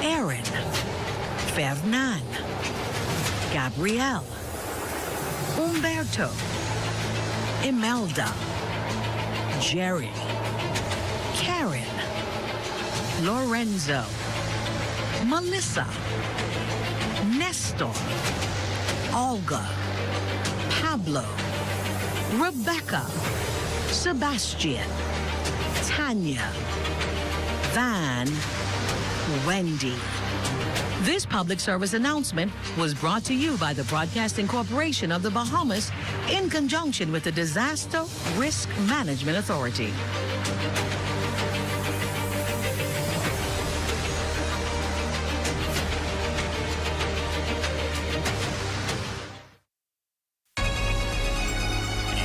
Aaron, Fernan, Gabriel, Umberto, Imelda, Jerry, Karen, Lorenzo, Melissa, Nestor, Olga, Pablo, Rebecca, Sebastian, Tanya, Van, Wendy. This public service announcement was brought to you by the Broadcasting Corporation of the Bahamas in conjunction with the Disaster Risk Management Authority.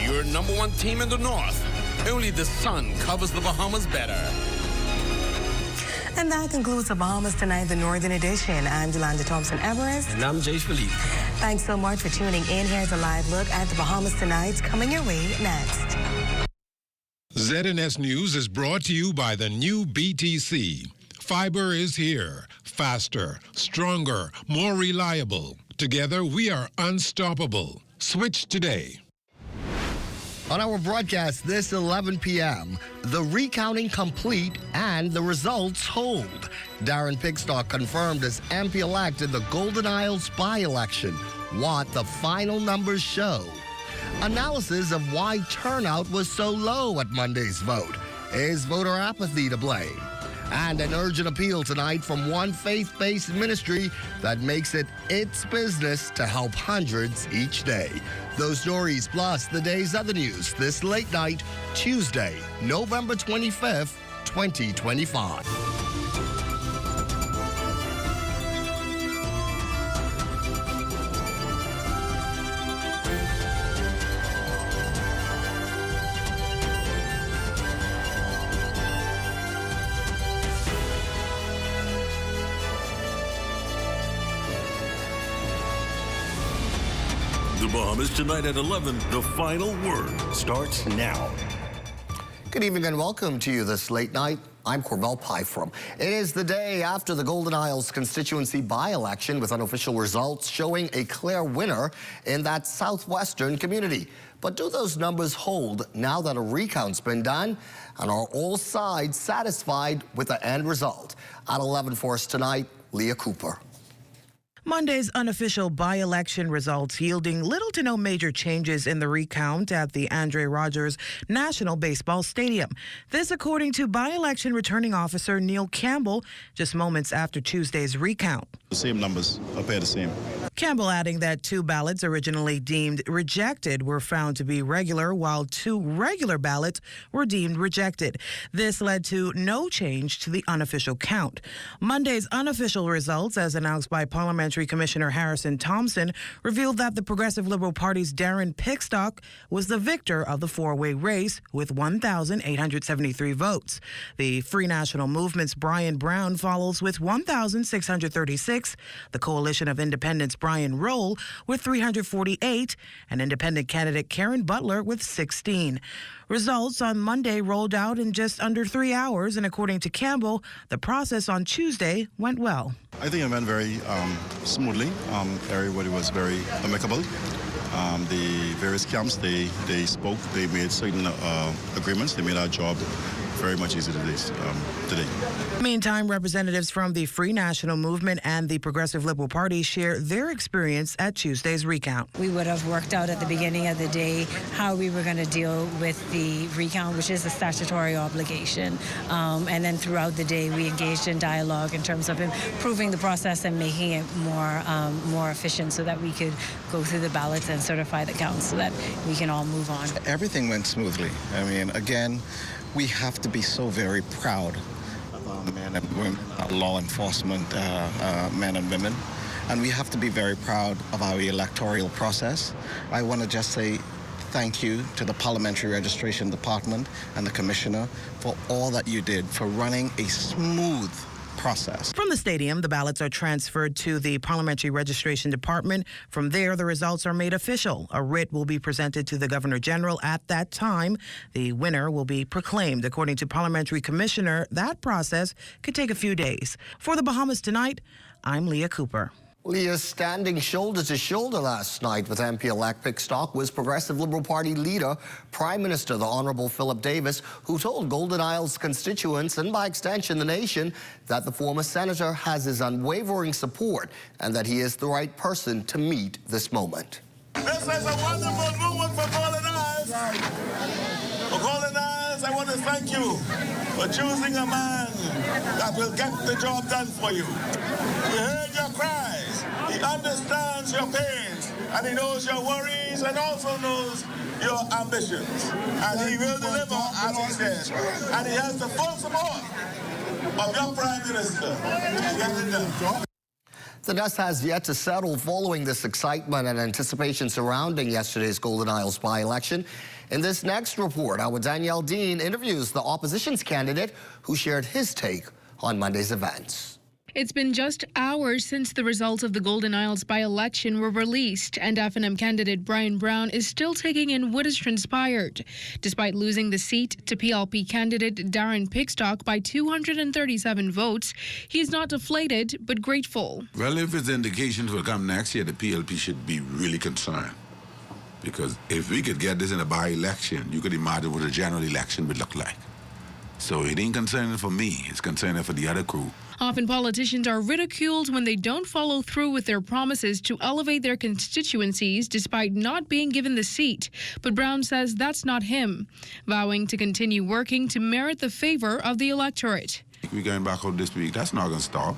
Your number one team in the North. Only the sun covers the Bahamas better. And that concludes the Bahamas Tonight, the Northern Edition. I'm Yolanda Thompson-Everest. And I'm Jay Philippe. Thanks so much for tuning in. Here's a live look at the Bahamas Tonight coming your way next. ZNS News is brought to you by the new BTC. Fiber is here. Faster, stronger, more reliable. Together, we are unstoppable. Switch today. On our broadcast this 11 p.m., the recounting complete and the results hold. Darren Pigstock confirmed as MP-elect in the Golden Isles by-election. What the final numbers show. Analysis of why turnout was so low at Monday's vote. Is voter apathy to blame? And an urgent appeal tonight from one faith-based ministry that makes it its business to help hundreds each day. Those stories plus the day's other news this late night, Tuesday, November 25th, 2025. The Bahamas Tonight at 11. The final word starts now. Good evening and welcome to you this late night. I'm Corbell Pyfrom. It is the day after the Golden Isles constituency by-election with unofficial results showing a clear winner in that southwestern community. But do those numbers hold now that a recount's been done? And are all sides satisfied with the end result? At 11 for us tonight, Leah Cooper. Monday's unofficial by-election results yielding little to no major changes in the recount at the Andre Rogers National Baseball Stadium. This according to by-election returning officer Neil Campbell just moments after Tuesday's recount. The same numbers appear the same. Campbell adding that 2 ballots originally deemed rejected were found to be regular, while 2 regular ballots were deemed rejected. This led to no change to the unofficial count. Monday's unofficial results, as announced by Parliamentary Commissioner Harrison Thompson, revealed that the Progressive Liberal Party's Darren Pigstock was the victor of the 4-way race with 1,873 votes. The Free National Movement's Brian Brown follows with 1,636. The Coalition of Independents' Brian Roll with 348, and independent candidate Karen Butler with 16. Results on Monday rolled out in just under 3 hours, and according to Campbell, the process on Tuesday went well. I think it went very smoothly. Everybody was very amicable. The various camps, they spoke, they made certain agreements, they made our job very much easier today. Meantime, representatives from the Free National Movement and the Progressive Liberal Party share their experience at Tuesday's recount. We would have worked out at the beginning of the day how we were going to deal with the recount, which is a statutory obligation. And then throughout the day, we engaged in dialogue in terms of improving the process and making it more efficient so that we could go through the ballots and certify the counts so that we can all move on. Everything went smoothly. I mean, again, we have to be so very proud of our men and women, our law enforcement men and women, and we have to be very proud of our electoral process. I want to just say thank you to the Parliamentary Registration Department and the Commissioner for all that you did, for running a smooth process. From the stadium, the ballots are transferred to the Parliamentary Registration Department. From there, the results are made official. A writ will be presented to the Governor General at that time. The winner will be proclaimed. According to Parliamentary Commissioner, that process could take a few days. For the Bahamas Tonight, I'm Leah Cooper. Leah, standing shoulder to shoulder last night with MP-elect Pickstock was Progressive Liberal Party leader, Prime Minister the Honourable Philip Davis, who told Golden Isles constituents and by extension the nation that the former senator has his unwavering support and that he is the right person to meet this moment. This is a wonderful moment for Golden Isles. For Golden Isles, I want to thank you for choosing a man that will get the job done for you. We heard your cries. He understands your pains, and he knows your worries and also knows your ambitions. And he will deliver, as he says. And he has the full support of your Prime Minister to get it done. The dust has yet to settle following this excitement and anticipation surrounding yesterday's Golden Isles by-election. In this next report, our Danielle Dean interviews the opposition's candidate who shared his take on Monday's events. It's been just hours since the results of the Golden Isles by-election were released, and F&M candidate Brian Brown is still taking in what has transpired. Despite losing the seat to PLP candidate Darren Pickstock by 237 votes, he's not deflated but grateful. Well, if it's indication for come next year, the PLP should be really concerned. Because if we could get this in a by-election, you could imagine what a general election would look like. So it ain't concerning for me, it's concerning for the other crew. Often politicians are ridiculed when they don't follow through with their promises to elevate their constituencies despite not being given the seat. But Brown says that's not him, vowing to continue working to merit the favor of the electorate. We're going back out this week. That's not going to stop.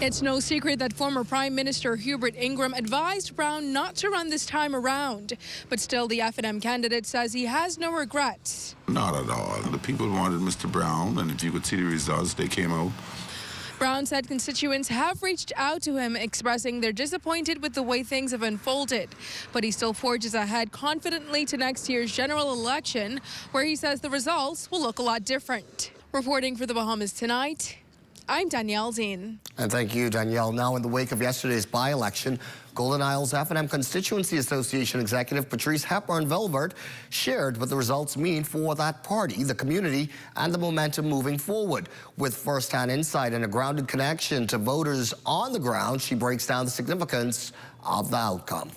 It's no secret that former Prime Minister Hubert Ingram advised Brown not to run this time around. But still, the F&M candidate says he has no regrets. Not at all. The people wanted Mr. Brown, and if you could see the results, they came out. Brown said constituents have reached out to him, expressing they're disappointed with the way things have unfolded. But he still forges ahead confidently to next year's general election, where he says the results will look a lot different. Reporting for the Bahamas Tonight, I'm Danielle Dean. And thank you, Danielle. Now, in the wake of yesterday's by-election, Golden Isles F&M Constituency Association Executive Patrice Hepburn-Vilbert shared what the results mean for that party, the community, and the momentum moving forward. With first-hand insight and a grounded connection to voters on the ground, she breaks down the significance of the outcome.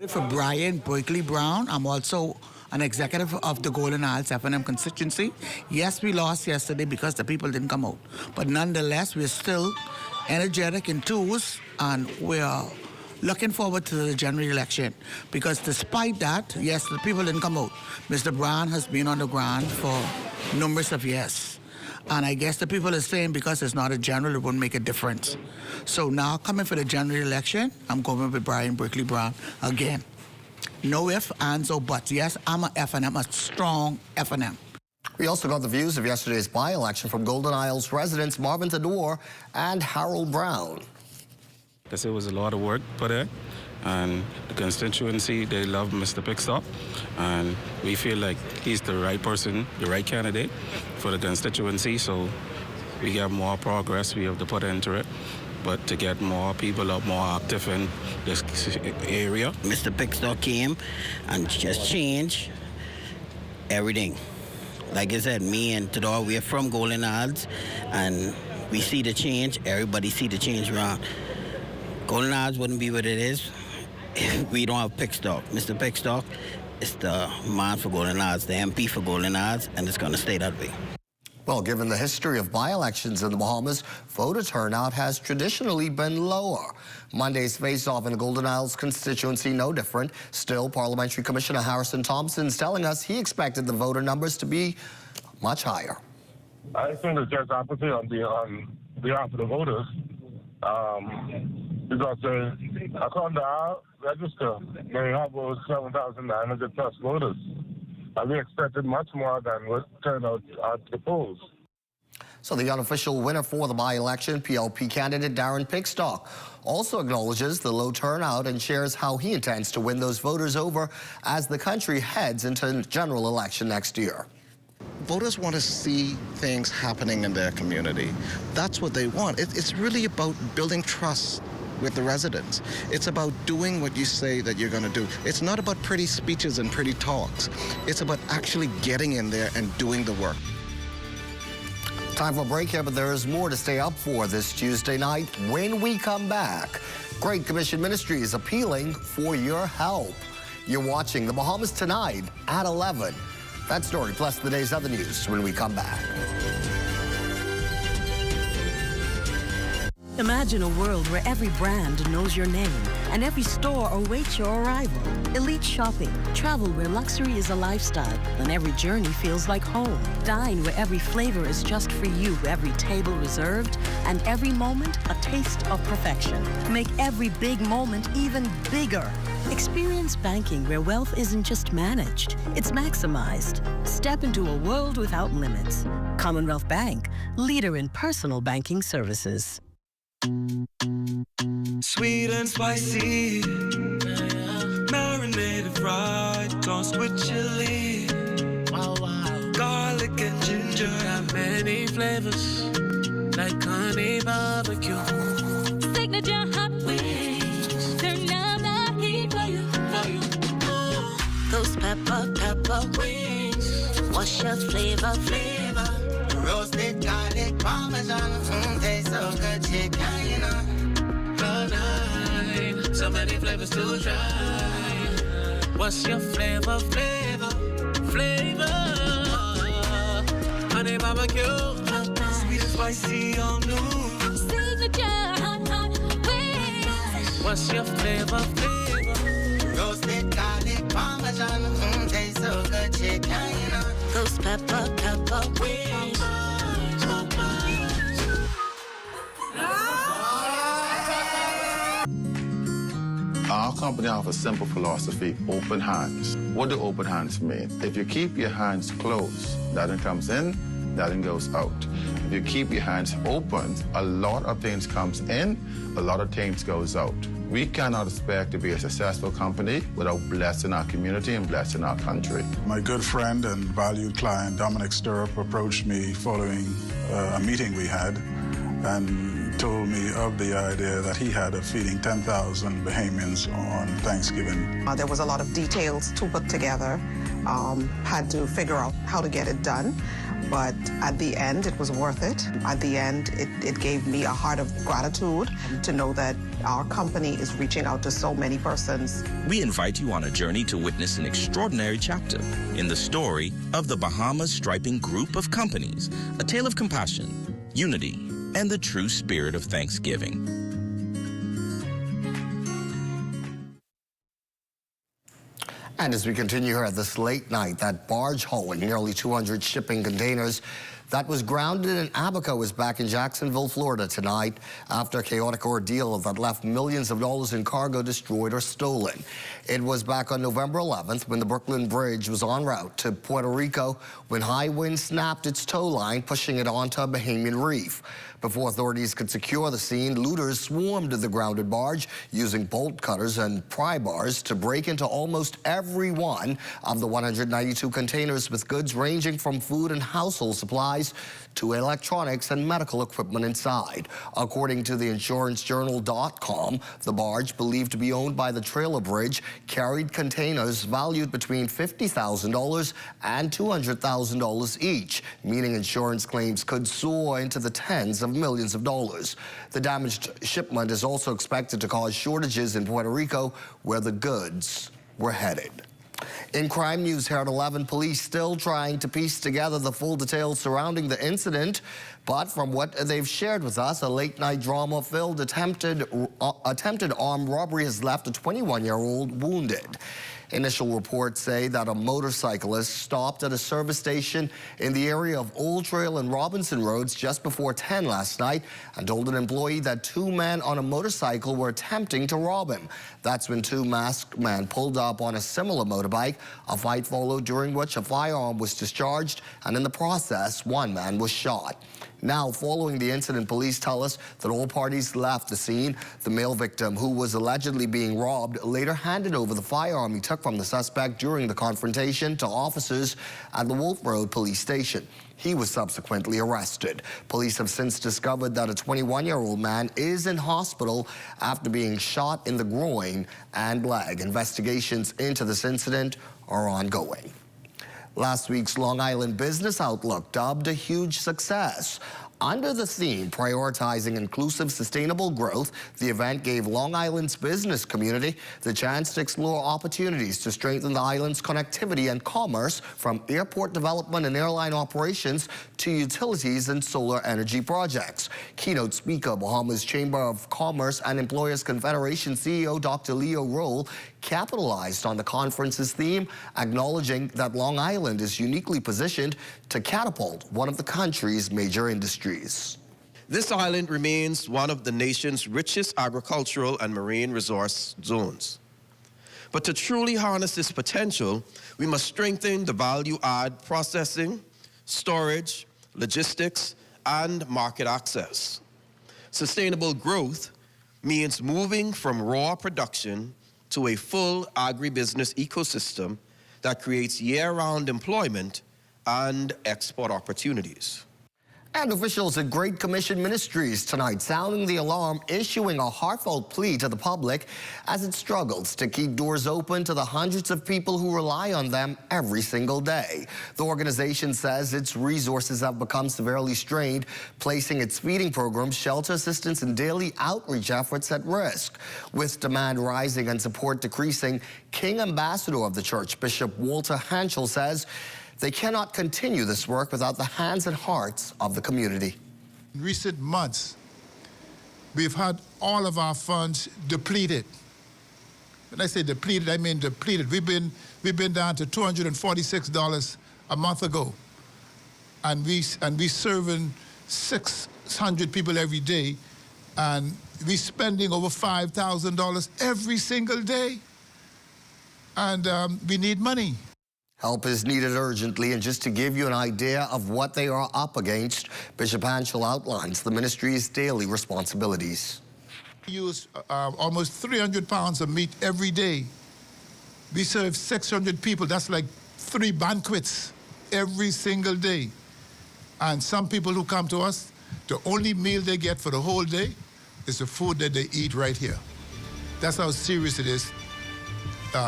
For Brian Berkeley Brown, I'm also an executive of the Golden Isles F&M constituency. Yes, we lost yesterday because the people didn't come out. But nonetheless, we're still energetic, enthused, and we're looking forward to the general election. Because despite that, yes, the people didn't come out. Mr. Brown has been on the ground for numerous of years. And I guess the people are saying because it's not a general, it won't make a difference. So now, coming for the general election, I'm going with Brian Berkeley Brown again. No ifs, ands, or buts. Yes, I'm a F&M, a strong F&M. We also got the views of yesterday's by-election from Golden Isles residents Marvin Tador and Harold Brown. Because it was a lot of work put in, and the constituency, they love Mr. Pickstock, and we feel like he's the right person, the right candidate for the constituency, so we get more progress we have to put into it. But to get more people up, more active in this area. Mr. Pickstock came and just changed everything. Like I said, me and Tador, we're from Golden Isles, and we see the change. Everybody see the change around. Golden Isles wouldn't be what it is if we don't have Pickstock. Mr. Pickstock is the man for Golden Isles, the MP for Golden Isles, and it's going to stay that way. Well, given the history of by-elections in the Bahamas, voter turnout has traditionally been lower. Monday's face-off in the Golden Isles constituency no different. Still, Parliamentary Commissioner Harrison Thompson's telling us he expected the voter numbers to be much higher. I think it's just opposite on behalf of the voters. Because according to our register, they have over 7,900 plus voters. And we expected much more than what turned out at the polls. So the unofficial winner for the by-election, PLP candidate Darren Pickstock, also acknowledges the low turnout and shares how he intends to win those voters over as the country heads into general election next year. voters want to see things happening in their community. That's what they want. It's really about building trust with the residents. It's about doing what you say that you're going to do. It's not about pretty speeches and pretty talks. It's about actually getting in there and doing the work. Time for a break here, but there is more to stay up for this Tuesday night. When we come back, Great Commission Ministry is appealing for your help. You're watching The Bahamas Tonight at 11. That story plus the day's other news when we come back. Imagine a world where every brand knows your name and every store awaits your arrival. Elite shopping, travel where luxury is a lifestyle and every journey feels like home. Dine where every flavor is just for you, every table reserved, and every moment a taste of perfection. Make every big moment even bigger. Experience banking where wealth isn't just managed, it's maximized. Step into a world without limits. Commonwealth Bank, leader in personal banking services. Sweet and spicy, marinated fried, tossed with chili. Wow, wow. Garlic and ginger, got many flavors, like honey barbecue. Signature hot wings, turn up the heat for you. Those pepper wings, what's your flavor? Roasted garlic parmesan, tastes so good, chicken, you know. So many flavors to try. What's your flavor? Honey barbecue, sweet and spicy, all new. Signature hot wings. What's your flavor? Roasted garlic parmesan, tastes so good, chicken, you know. Those pepper wings. Our company has a simple philosophy, open hands. What do open hands mean? If you keep your hands closed, nothing comes in, nothing goes out. If you keep your hands open, a lot of things comes in, a lot of things goes out. We cannot expect to be a successful company without blessing our community and blessing our country. My good friend and valued client, Dominic Stirrup, approached me following a meeting we had and told me of the idea that he had of feeding 10,000 Bahamians on Thanksgiving. There was a lot of details to put together, had to figure out how to get it done, but at the end, it was worth it. At the end, it gave me a heart of gratitude to know that our company is reaching out to so many persons. We invite you on a journey to witness an extraordinary chapter in the story of the Bahamas Striping Group of Companies, a tale of compassion, unity, and the true spirit of Thanksgiving. And as we continue here at this late night, that barge hauling nearly 200 shipping containers that was grounded in Abaco is back in Jacksonville, Florida tonight after a chaotic ordeal that left millions of dollars in cargo destroyed or stolen. It was back on November 11th when the Brooklyn Bridge was en route to Puerto Rico when high winds snapped its tow line, pushing it onto a Bahamian reef. Before authorities could secure the scene, looters swarmed the grounded barge using bolt cutters and pry bars to break into almost every one of the 192 containers with goods ranging from food and household supplies to electronics and medical equipment inside. According to the insurancejournal.com, the barge, believed to be owned by the Trailer Bridge, carried containers valued between $50,000 and $200,000 each, meaning insurance claims could soar into the tens of millions of dollars. The damaged shipment is also expected to cause shortages in Puerto Rico, where the goods were headed. In crime news here at 11, police still trying to piece together the full details surrounding the incident. But from what they've shared with us, a late-night drama-filled attempted armed robbery has left a 21-year-old wounded. Initial reports say that a motorcyclist stopped at a service station in the area of Old Trail and Robinson Roads just before 10 last night and told an employee that two men on a motorcycle were attempting to rob him. That's when two masked men pulled up on a similar motorbike. A fight followed, during which a firearm was discharged, and in the process, one man was shot. Now, following the incident, police tell us that all parties left the scene. The male victim, who was allegedly being robbed, later handed over the firearm he took took from the suspect during the confrontation to officers at the Wolf Road Police Station. He was subsequently arrested. Police have since discovered that a 21-year-old man is in hospital after being shot in the groin and leg. Investigations into this incident are ongoing. Last week's Long Island Business Outlook dubbed a huge success. Under the theme, prioritizing inclusive, sustainable growth, the event gave Long Island's business community the chance to explore opportunities to strengthen the island's connectivity and commerce, from airport development and airline operations to utilities and solar energy projects. Keynote speaker, Bahamas Chamber of Commerce and Employers Confederation CEO Dr. Leo Roll capitalized on the conference's theme, acknowledging that Long Island is uniquely positioned to catapult one of the country's major industries. This island remains one of the nation's richest agricultural and marine resource zones. But to truly harness this potential, we must strengthen the value-add processing, storage, logistics, and market access. Sustainable growth means moving from raw production to a full agribusiness ecosystem that creates year-round employment and export opportunities. And officials at Great Commission Ministries tonight sounding the alarm, issuing a heartfelt plea to the public as it struggles to keep doors open to the hundreds of people who rely on them every single day. The organization says its resources have become severely strained, placing its feeding programs, shelter assistance, and daily outreach efforts at risk. With demand rising and support decreasing, King Ambassador of the Church, Bishop Walter Hanschel, says they cannot continue this work without the hands and hearts of the community. In recent months, we've had all of our funds depleted. When I say depleted, I mean depleted. We've been down to $246 a month ago, and we serving 600 people every day, and we spending over $5,000 every single day, and we need money. Help is needed urgently, and just to give you an idea of what they are up against, Bishop Hanschel outlines the ministry's daily responsibilities. We use almost 300 pounds of meat every day. We serve 600 people. That's like 3 banquets every single day. And some people who come to us, the only meal they get for the whole day is the food that they eat right here. That's how serious it is.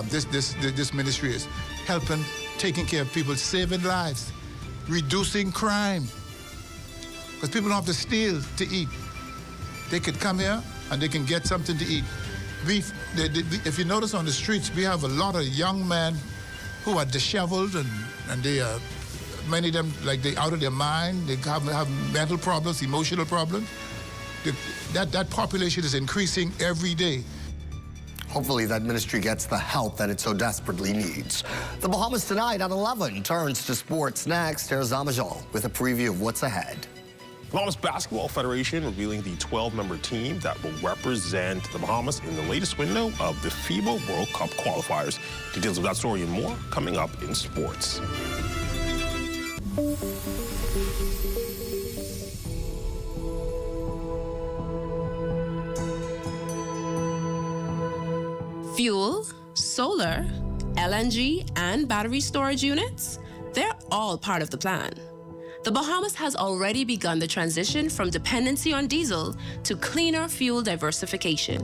This ministry is helping, taking care of people, saving lives, reducing crime. Because people don't have to steal to eat. They could come here and they can get something to eat. If you notice on the streets, we have a lot of young men who are disheveled, and they are, many of them, like they're out of their mind. They have mental problems, emotional problems. That population is increasing every day. Hopefully that ministry gets the help that it so desperately needs. The Bahamas tonight at 11 turns to sports next. Here's Amajal with a preview of what's ahead. Bahamas Basketball Federation revealing the 12-member team that will represent the Bahamas in the latest window of the FIBA World Cup qualifiers. Details of that story and more coming up in sports. Fuel, solar, LNG, and battery storage units, they're all part of the plan. The Bahamas has already begun the transition from dependency on diesel to cleaner fuel diversification.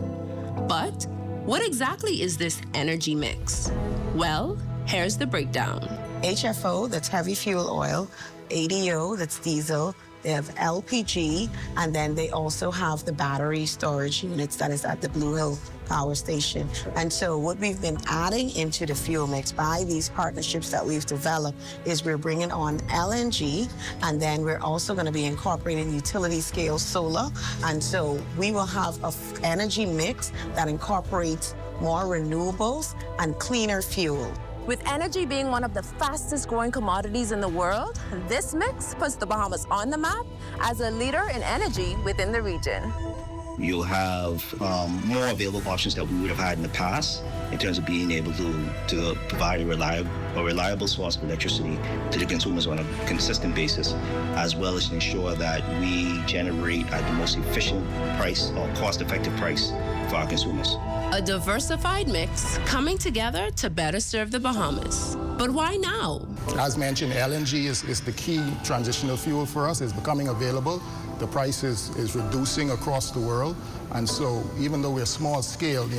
But what exactly is this energy mix? Well, here's the breakdown. HFO, that's heavy fuel oil, ADO, that's diesel, they have LPG, and then they also have the battery storage units that is at the Blue Hill Power Station. And so what we've been adding into the fuel mix by these partnerships that we've developed is we're bringing on LNG, and then we're also going to be incorporating utility scale solar. And so we will have an energy mix that incorporates more renewables and cleaner fuel. With energy being one of the fastest growing commodities in the world, this mix puts the Bahamas on the map as a leader in energy within the region. You'll have more available options that we would have had in the past in terms of being able to provide a reliable source of electricity to the consumers on a consistent basis, as well as ensure that we generate at the most efficient price or cost-effective price for our consumers. A diversified mix coming together to better serve the Bahamas. But why now? As mentioned, LNG is the key transitional fuel for us. It's becoming available. The price is reducing across the world. And so even though we're small scale,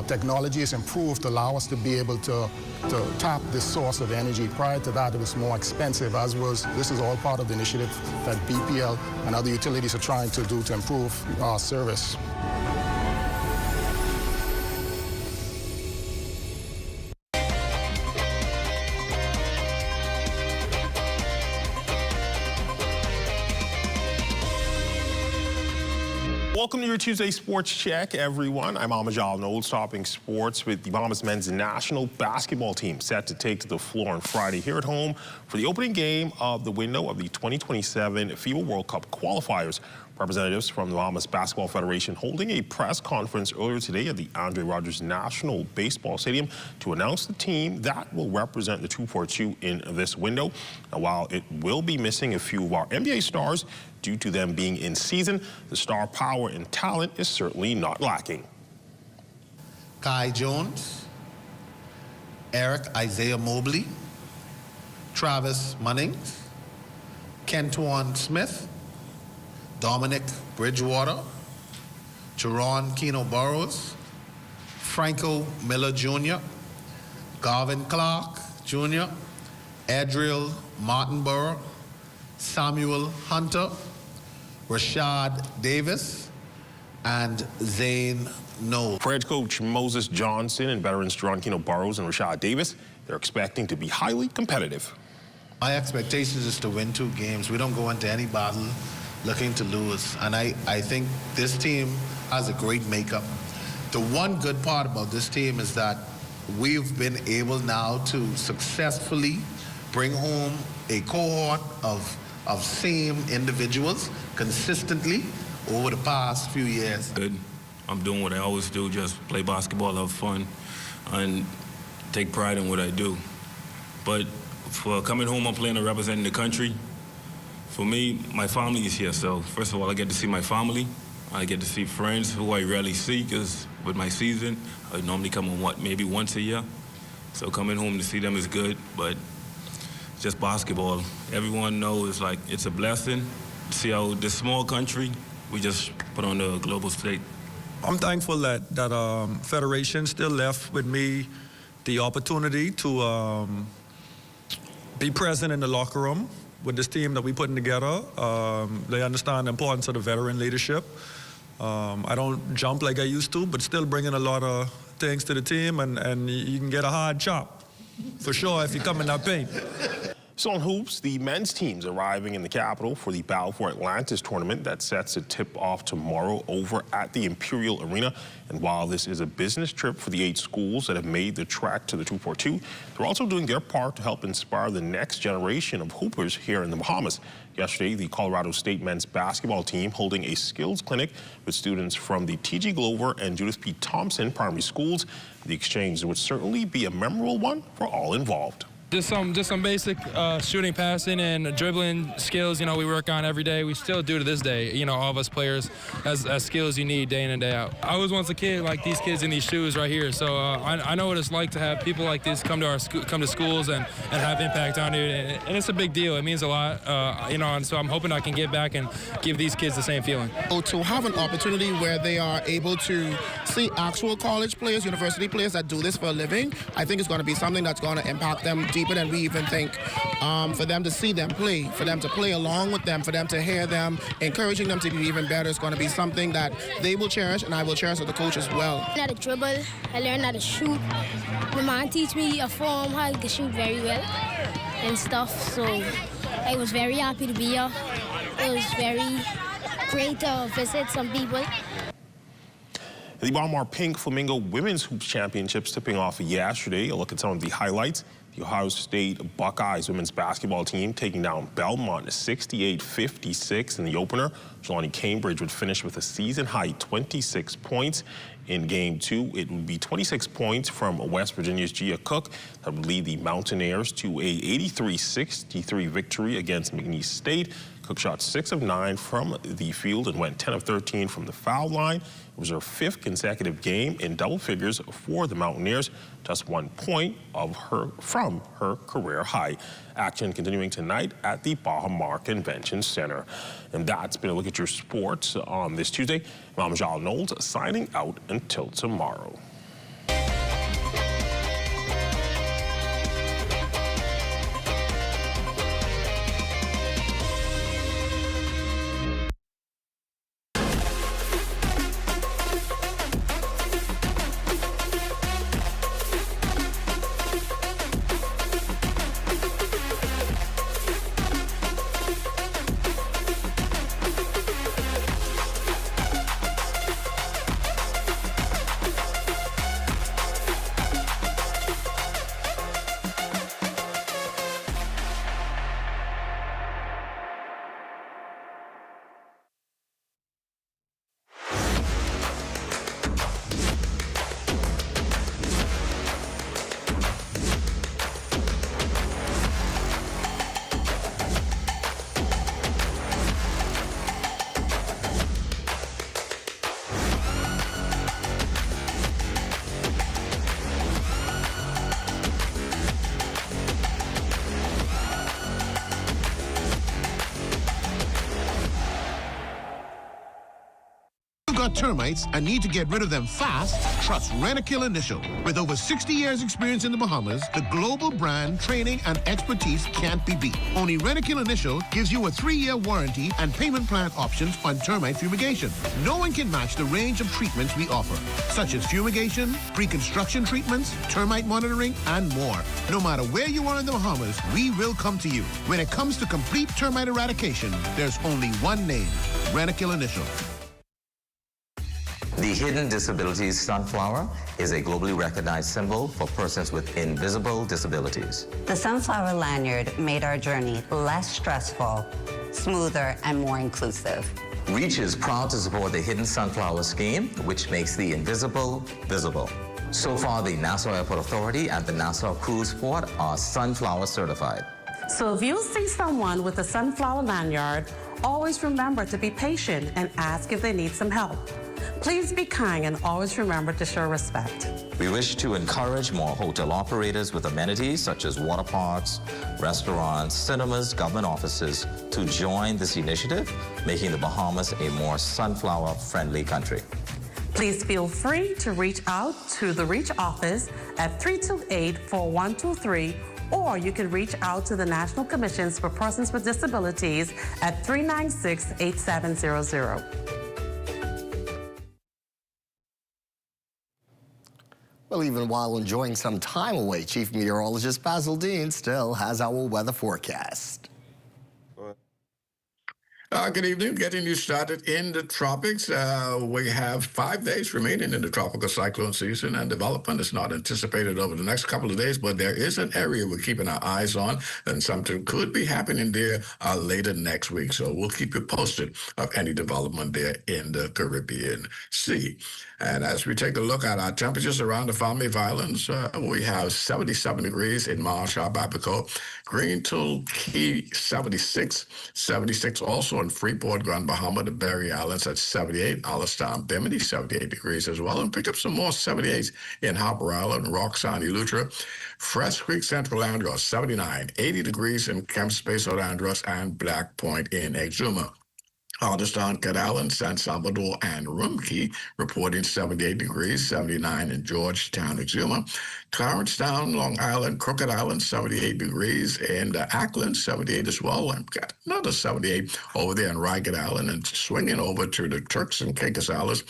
technology has improved to allow us to be able to tap this source of energy. Prior to that, it was more expensive, this is all part of the initiative that BPL and other utilities are trying to do to improve our service. Welcome to your Tuesday Sports Check, everyone. I'm Amajal Knowles, topping sports with the Bahamas men's national basketball team set to take to the floor on Friday here at home for the opening game of the window of the 2027 FIBA World Cup qualifiers. Representatives from the Bahamas Basketball Federation holding a press conference earlier today at the Andre Rogers National Baseball Stadium to announce the team that will represent the 242 in this window. Now, while it will be missing a few of our NBA stars due to them being in season, the star power and talent is certainly not lacking. Kai Jones, Eric Isaiah Mobley, Travis Munnings, Kentuan Smith, Dominic Bridgewater, Jerron Keno Burrows, Franco Miller Jr., Garvin Clark Jr., Adriel Martinborough, Samuel Hunter, Rashad Davis, and Zane Noel. For head coach Moses Johnson and veterans Jerron Keno Burrows and Rashad Davis, they're expecting to be highly competitive. My expectations is to win 2 games. We don't go into any battle looking to lose. And I think this team has a great makeup. The one good part about this team is that we've been able now to successfully bring home a cohort of same individuals consistently over the past few years. Good. I'm doing what I always do, just play basketball, have fun, and take pride in what I do. But for coming home, I'm playing and representing the country. For me, my family is here, so first of all, I get to see my family. I get to see friends who I rarely see, because with my season, I normally come on maybe once a year. So coming home to see them is good, but just basketball. Everyone knows, like, it's a blessing to see how this small country, we just put on the global stage. I'm thankful that Federation still left with me the opportunity to be present in the locker room with this team that we're putting together. They understand the importance of the veteran leadership. I don't jump like I used to, but still bringing a lot of things to the team, and you can get a hard chop, for sure, if you come in that paint. So in hoops, the men's team's arriving in the capital for the Battle for Atlantis tournament that sets to tip off tomorrow over at the Imperial Arena. And while this is a business trip for the 8 schools that have made the trek to the 242, they're also doing their part to help inspire the next generation of hoopers here in the Bahamas. Yesterday, the Colorado State men's basketball team holding a skills clinic with students from the T.G. Glover and Judith P. Thompson primary schools. The exchange would certainly be a memorable one for all involved. Just some basic shooting, passing, and dribbling skills, we work on every day. We still do to this day, all of us players, as skills you need day in and day out. I was once a kid like these kids in these shoes right here, so I know what it's like to have people like this come to schools and have impact on it, and it's a big deal. It means a lot, and so I'm hoping I can get back and give these kids the same feeling. To have an opportunity where they are able to see actual college players, university players that do this for a living, I think it's going to be something that's going to impact them deeper than we even think. For them to see them play, for them to play along with them, for them to hear them, encouraging them to be even better is going to be something that they will cherish, and I will cherish as a coach as well. I learned how to dribble, I learned how to shoot. My mom teach me a form how to shoot very well and stuff, so I was very happy to be here. It was very great to visit some people. The Baltimore Pink Flamingo Women's Hoops Championships tipping off yesterday. A look at some of the highlights. The Ohio State Buckeyes women's basketball team taking down Belmont 68-56 in the opener. Jelani Cambridge would finish with a season-high 26 points. In Game 2, it would be 26 points from West Virginia's Gia Cook that would lead the Mountaineers to a 83-63 victory against McNeese State. Cook shot 6 of 9 from the field and went 10 of 13 from the foul line. It was her 5th consecutive game in double figures for the Mountaineers, just 1 point from her career high. Action continuing tonight at the Bahamas Convention Center. And that's been a look at your sports on this Tuesday. I'm Jal Knowles signing out until tomorrow. Termites and need to get rid of them fast, trust Rentokil Initial. With over 60 years experience in the Bahamas, the global brand, training, and expertise can't be beat. Only Rentokil Initial gives you a 3-year warranty and payment plan options on termite fumigation. No one can match the range of treatments we offer, such as fumigation, pre-construction treatments, termite monitoring, and more. No matter where you are in the Bahamas, we will come to you. When it comes to complete termite eradication, there's only one name, Rentokil Initial. The Hidden Disabilities Sunflower is a globally recognized symbol for persons with invisible disabilities. The Sunflower lanyard made our journey less stressful, smoother, and more inclusive. REACH is proud to support the Hidden Sunflower Scheme, which makes the invisible visible. So far, the Nassau Airport Authority and the Nassau Cruise Port are Sunflower certified. So if you see someone with a sunflower lanyard, always remember to be patient and ask if they need some help. Please be kind and always remember to show respect. We wish to encourage more hotel operators with amenities such as water parks, restaurants, cinemas, government offices to join this initiative, making the Bahamas a more sunflower-friendly country. Please feel free to reach out to the REACH office at 328-4123, or you can reach out to the National Commissions for Persons with Disabilities at 396-8700. Well, even while enjoying some time away, Chief Meteorologist Basil Dean still has our weather forecast. Good evening. Getting you started in the tropics. We have 5 days remaining in the tropical cyclone season, and development is not anticipated over the next couple of days, but there is an area we're keeping our eyes on, and something could be happening there later next week. So we'll keep you posted of any development there in the Caribbean Sea. And as we take a look at our temperatures around the Family Islands, we have 77 degrees in Marshall, Babaco, Green Tool Key, 76, 76 also in Freeport, Grand Bahama, the Berry Islands at 78, Alistown, Bimini, 78 degrees as well, and pick up some more 78s in Harper Island, Roxanne, Eleuthera, Fresh Creek, Central Andros, 79, 80 degrees in Camp Space, Andros, and Black Point in Exuma. Alderstown, Cat Island, San Salvador, and Rumkey reporting 78 degrees, 79 in Georgetown, Exuma. Clarencetown, Long Island, Crooked Island, 78 degrees, and Ackland, 78 as well. And got another 78 over there in Ragged Island, and swinging over to the Turks and Caicos Islands.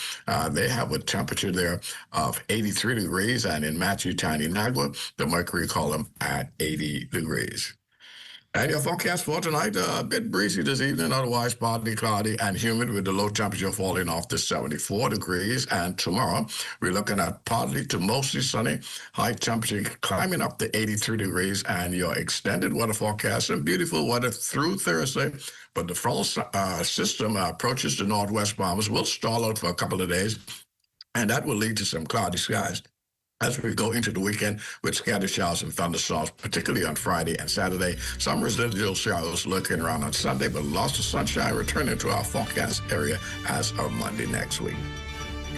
They have a temperature there of 83 degrees, and in Matthew, Tiny Nagua, the mercury column at 80 degrees. And your forecast for tonight, a bit breezy this evening, otherwise partly cloudy and humid with the low temperature falling off to 74 degrees. And tomorrow, we're looking at partly to mostly sunny, high temperature climbing up to 83 degrees, and your extended weather forecast and beautiful weather through Thursday. But the frost system approaches the northwest Bahamas will stall out for a couple of days, and that will lead to some cloudy skies. as we go into the weekend with scattered showers and thunderstorms, particularly on Friday and Saturday. Some residual showers looking around on Sunday, but lots of sunshine returning to our forecast area as of Monday next week.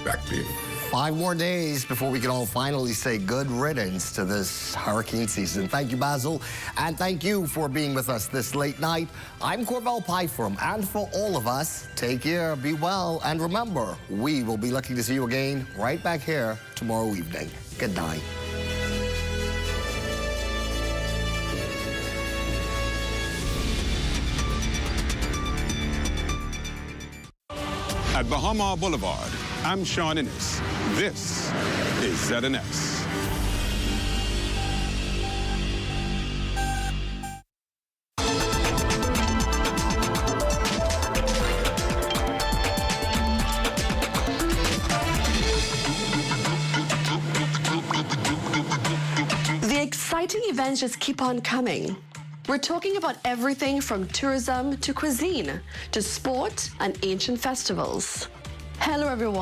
Back to you. 5 more days before we can all finally say good riddance to this hurricane season. Thank you, Basil, and thank you for being with us this late night. I'm Corval Pyfrom, and for all of us, take care, be well, and remember, we will be looking to see you again right back here tomorrow evening. Good night. At Bahama Boulevard, I'm Sean Innes. This is ZNS. The exciting events just keep on coming. We're talking about everything from tourism to cuisine to sport and ancient festivals. Hello, everyone.